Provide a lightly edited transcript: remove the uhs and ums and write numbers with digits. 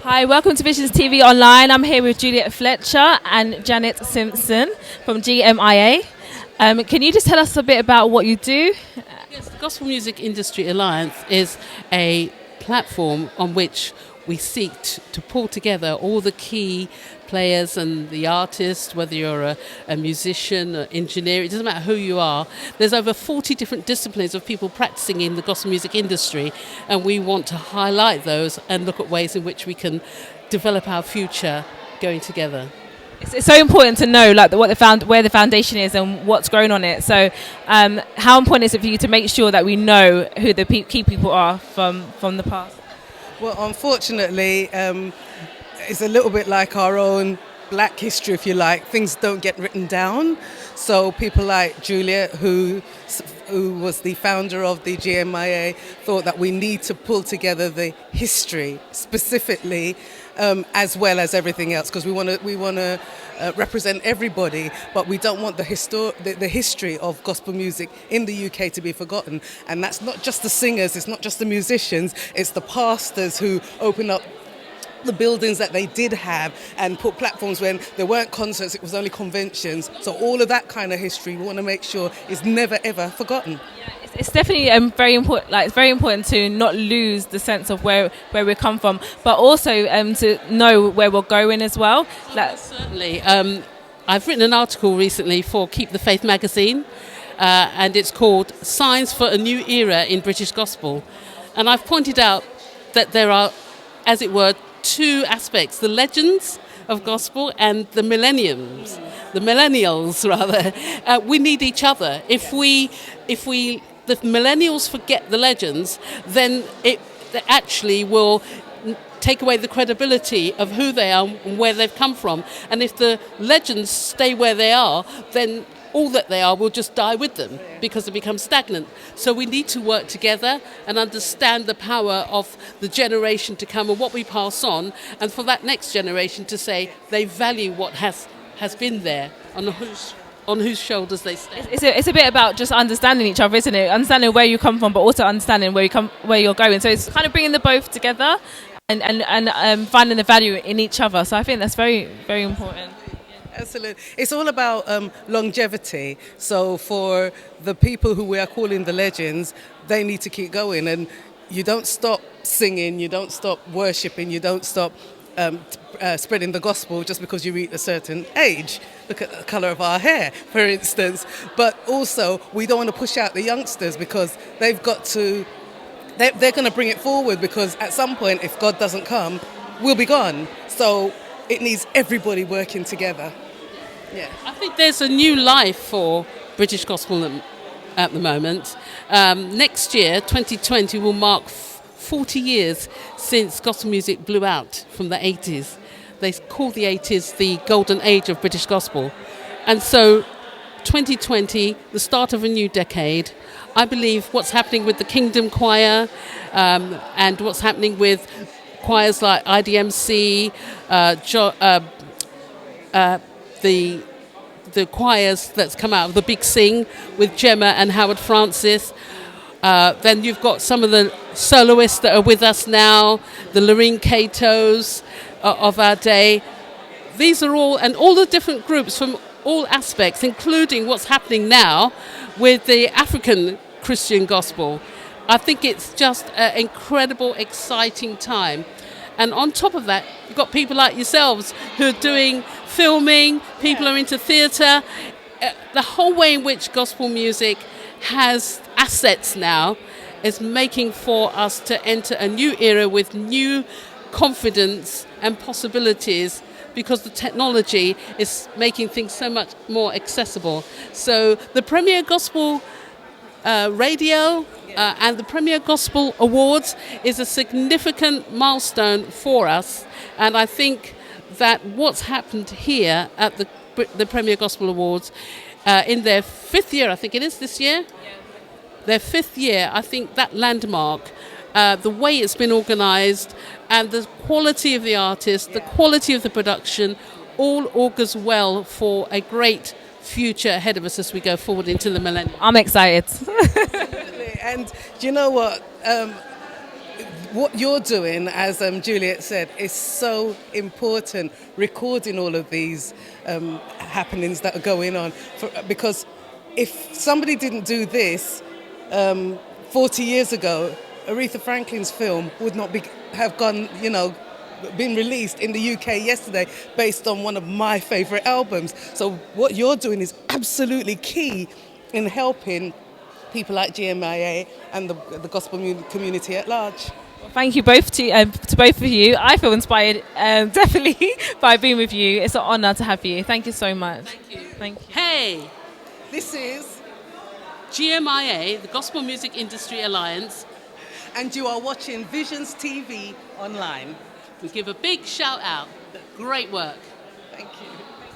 Hi, welcome to Visions TV Online. I'm here with Juliet Fletcher and Janet Simpson from GMIA. Can you just tell us a bit about what you do? Yes, the Gospel Music Industry Alliance is a platform on which we seek to pull together all the key players and the artists, whether you're a musician, an engineer, it doesn't matter who you are. There's over 40 different disciplines of people practicing in the gospel music industry, and we want to highlight those and look at ways in which we can develop our future going together. It's so important to know where the foundation is and what's grown on it. So how important is it for you to make sure that we know who the key people are from the past? Well, unfortunately, it's a little bit like our own black history, if you like. Things don't get written down. So people like Juliet, who was the founder of the GMIA, thought that we need to pull together the history specifically, as well as everything else, because we want to represent everybody, but we don't want the history of gospel music in the UK to be forgotten. And that's not just the singers, it's not just the musicians, it's the pastors who open up the buildings that they did have and put platforms when there weren't concerts, it was only conventions. So all of that kind of history we want to make sure is never ever forgotten. Yeah, it's definitely very important. It's very important to not lose the sense of where we come from, but also to know where we're going as well. Certainly. I've written an article recently for Keep the Faith magazine, and it's called Signs for a New Era in British Gospel. And I've pointed out that there are, as it were, two aspects: the legends of gospel and the millennials rather. We need each other. If the millennials forget the legends, then it actually will take away the credibility of who they are and where they've come from. And if the legends stay where they are, then all that they are will just die with them because it becomes stagnant. So we need to work together and understand the power of the generation to come and what we pass on, and for that next generation to say they value what has been there, on whose shoulders they stand. It's a bit about just understanding each other, isn't it? Understanding where you come from, but also understanding where you're going. So it's kind of bringing the both together and finding the value in each other. So I think that's very, very important. Absolutely. It's all about longevity. So for the people who we are calling the legends, they need to keep going. And you don't stop singing, you don't stop worshipping, you don't stop spreading the gospel just because you reach a certain age. Look at the colour of our hair, for instance. But also, we don't want to push out the youngsters because they've got to... They're going to bring it forward, because at some point, if God doesn't come, we'll be gone. So it needs everybody working together. Yeah. I think there's a new life for British gospel at the moment. Next year, 2020, will mark 40 years since gospel music blew out from the 80s. They call the 80s the golden age of British gospel. And so 2020, the start of a new decade, I believe what's happening with the Kingdom Choir and what's happening with choirs like IDMC, the choirs that's come out of the Big Sing with Gemma and Howard Francis. Then you've got some of the soloists that are with us now, the Lorraine Catos of our day. These are all the different groups from all aspects, including what's happening now with the African Christian gospel. I think it's just an incredible, exciting time. And on top of that, you've got people like yourselves who are doing filming, people are into theatre. The whole way in which gospel music has assets now is making for us to enter a new era with new confidence and possibilities, because the technology is making things so much more accessible. So the Premier Gospel Radio and the Premier Gospel Awards is a significant milestone for us, and I think that what's happened here at the Premier Gospel Awards in their 5th year, I think it is this year, their 5th year, I think that landmark, the way it's been organised and the quality of the artist, the quality of the production, all augurs well for a great future ahead of us as we go forward into the millennium. I'm excited. And do you know what? what you're doing, as Juliet said, is so important, recording all of these happenings that are going on. Because if somebody didn't do this 40 years ago, Aretha Franklin's film would not have gone, been released in the UK yesterday based on one of my favourite albums. So what you're doing is absolutely key in helping people like GMIA and the gospel community at large. Well, thank you both to both of you. I feel inspired definitely by being with you. It's an honour to have you. Thank you so much. Thank you. Thank you. Hey, This is, GMIA, the Gospel Music Industry Alliance. and you are watching Visions TV Online. We give a big shout out. Great work. Thank you.